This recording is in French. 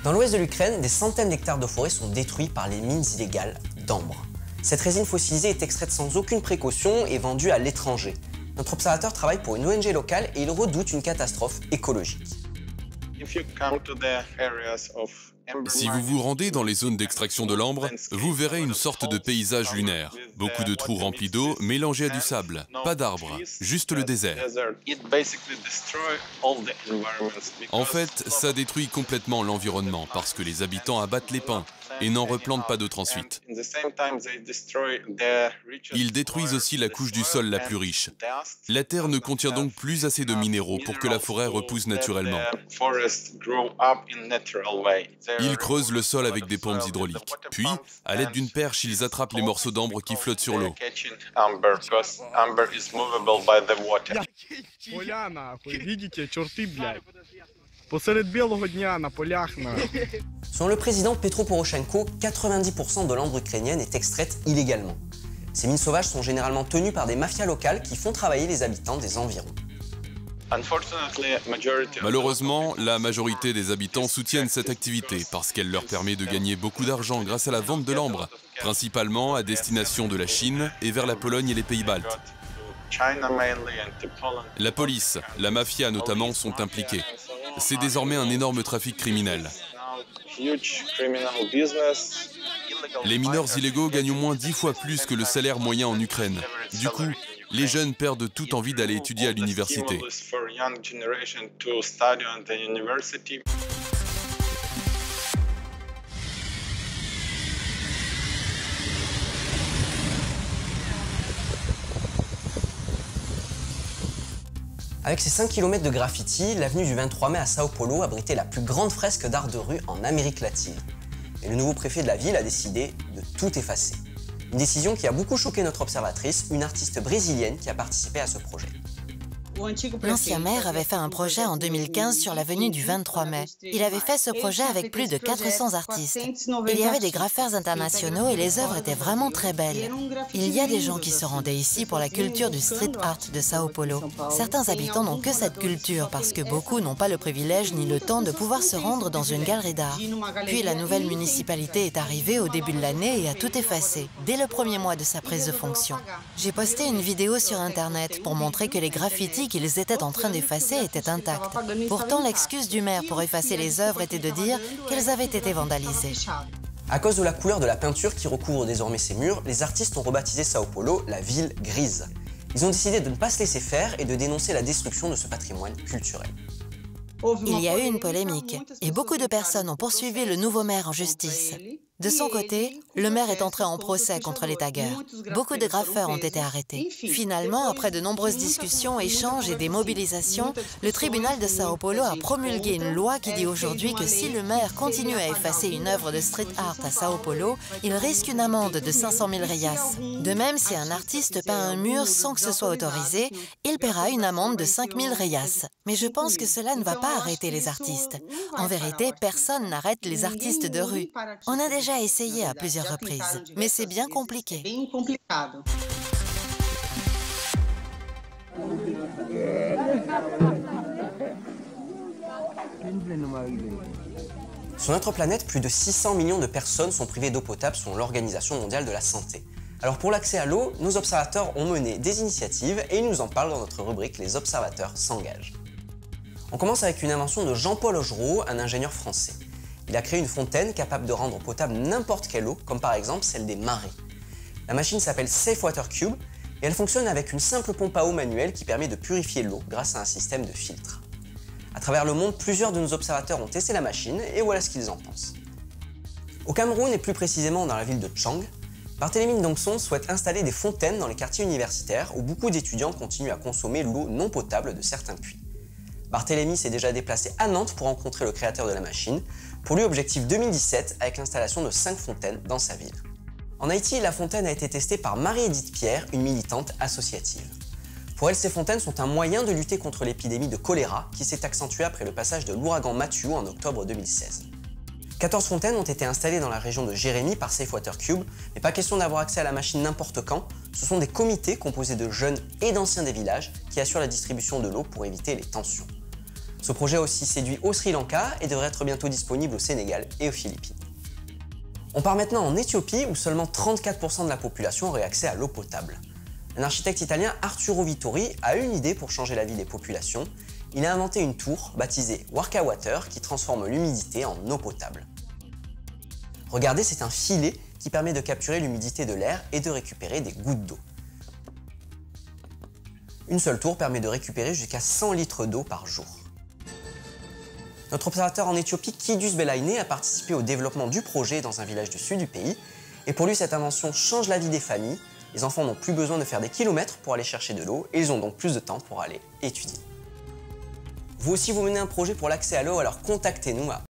Dans l'ouest de l'Ukraine, des centaines d'hectares de forêt sont détruits par les mines illégales d'ambre. Cette résine fossilisée est extraite sans aucune précaution et vendue à l'étranger. Notre observateur travaille pour une ONG locale et il redoute une catastrophe écologique. Si vous vous rendez dans les zones d'extraction de l'ambre, vous verrez une sorte de paysage lunaire. Beaucoup de trous remplis d'eau mélangés à du sable. Pas d'arbres, juste le désert. En fait, ça détruit complètement l'environnement parce que les habitants abattent les pins et n'en replantent pas d'autres ensuite. Ils détruisent aussi la couche du sol la plus riche. La terre ne contient donc plus assez de minéraux pour que la forêt repousse naturellement. Ils creusent le sol avec des pompes hydrauliques. Puis, à l'aide d'une perche, ils attrapent les morceaux d'ambre qui flottent sur l'eau. Selon le président Petro Poroshenko, 90% de l'ambre ukrainienne est extraite illégalement. Ces mines sauvages sont généralement tenues par des mafias locales qui font travailler les habitants des environs. Malheureusement, la majorité des habitants soutiennent cette activité parce qu'elle leur permet de gagner beaucoup d'argent grâce à la vente de l'ambre, principalement à destination de la Chine et vers la Pologne et les pays baltes. La police, la mafia notamment sont impliqués. C'est désormais un énorme trafic criminel. Les mineurs illégaux gagnent au moins 10 fois plus que le salaire moyen en Ukraine. Du coup, les jeunes perdent toute envie d'aller étudier à l'université. Avec ses 5 km de graffiti, l'avenue du 23 mai à Sao Paulo abritait la plus grande fresque d'art de rue en Amérique latine. Et le nouveau préfet de la ville a décidé de tout effacer. Une décision qui a beaucoup choqué notre observatrice, une artiste brésilienne qui a participé à ce projet. L'ancien maire avait fait un projet en 2015 sur l'avenue du 23 mai. Il avait fait ce projet avec plus de 400 artistes. Il y avait des graffeurs internationaux et les œuvres étaient vraiment très belles. Il y a des gens qui se rendaient ici pour la culture du street art de Sao Paulo. Certains habitants n'ont que cette culture parce que beaucoup n'ont pas le privilège ni le temps de pouvoir se rendre dans une galerie d'art. Puis la nouvelle municipalité est arrivée au début de l'année et a tout effacé, dès le premier mois de sa prise de fonction. J'ai posté une vidéo sur Internet pour montrer que les graffitis qu'ils étaient en train d'effacer étaient intacts. Pourtant, l'excuse du maire pour effacer les œuvres était de dire qu'elles avaient été vandalisées. À cause de la couleur de la peinture qui recouvre désormais ces murs, les artistes ont rebaptisé Sao Paulo la ville grise. Ils ont décidé de ne pas se laisser faire et de dénoncer la destruction de ce patrimoine culturel. Il y a eu une polémique et beaucoup de personnes ont poursuivi le nouveau maire en justice. De son côté, le maire est entré en procès contre les taggeurs. Beaucoup de graffeurs ont été arrêtés. Finalement, après de nombreuses discussions, échanges et des mobilisations, le tribunal de Sao Paulo a promulgué une loi qui dit aujourd'hui que si le maire continue à effacer une œuvre de street art à Sao Paulo, il risque une amende de 500 000 reais. De même, si un artiste peint un mur sans que ce soit autorisé, il paiera une amende de 5 000 reais. Mais je pense que cela ne va pas arrêter les artistes. En vérité, personne n'arrête les artistes de rue. On a déjà essayé à plusieurs reprises, mais c'est bien compliqué. Sur notre planète, plus de 600 millions de personnes sont privées d'eau potable selon l'Organisation mondiale de la santé. Alors pour l'accès à l'eau, nos observateurs ont mené des initiatives et ils nous en parlent dans notre rubrique Les observateurs s'engagent. On commence avec une invention de Jean-Paul Augereau, un ingénieur français. Il a créé une fontaine capable de rendre potable n'importe quelle eau, comme par exemple celle des marais. La machine s'appelle Safe Water Cube et elle fonctionne avec une simple pompe à eau manuelle qui permet de purifier l'eau grâce à un système de filtre. À travers le monde, plusieurs de nos observateurs ont testé la machine et voilà ce qu'ils en pensent. Au Cameroun et plus précisément dans la ville de Tchang, Barthélémy Ndongson souhaite installer des fontaines dans les quartiers universitaires où beaucoup d'étudiants continuent à consommer l'eau non potable de certains puits. Barthélémy s'est déjà déplacé à Nantes pour rencontrer le créateur de la machine. Pour lui, objectif 2017 avec l'installation de 5 fontaines dans sa ville. En Haïti, la fontaine a été testée par Marie-Édith Pierre, une militante associative. Pour elle, ces fontaines sont un moyen de lutter contre l'épidémie de choléra qui s'est accentuée après le passage de l'ouragan Matthew en octobre 2016. 14 fontaines ont été installées dans la région de Jérémy par Safe Water Cube, mais pas question d'avoir accès à la machine n'importe quand. Ce sont des comités composés de jeunes et d'anciens des villages qui assurent la distribution de l'eau pour éviter les tensions. Ce projet a aussi séduit au Sri Lanka et devrait être bientôt disponible au Sénégal et aux Philippines. On part maintenant en Éthiopie où seulement 34% de la population aurait accès à l'eau potable. Un architecte italien, Arturo Vittori, a eu une idée pour changer la vie des populations. Il a inventé une tour baptisée Warka Water qui transforme l'humidité en eau potable. Regardez, c'est un filet qui permet de capturer l'humidité de l'air et de récupérer des gouttes d'eau. Une seule tour permet de récupérer jusqu'à 100 litres d'eau par jour. Notre observateur en Éthiopie, Kidus Belaïné, a participé au développement du projet dans un village du sud du pays. Et pour lui, cette invention change la vie des familles. Les enfants n'ont plus besoin de faire des kilomètres pour aller chercher de l'eau et ils ont donc plus de temps pour aller étudier. Vous aussi, vous menez un projet pour l'accès à l'eau, alors contactez-nous à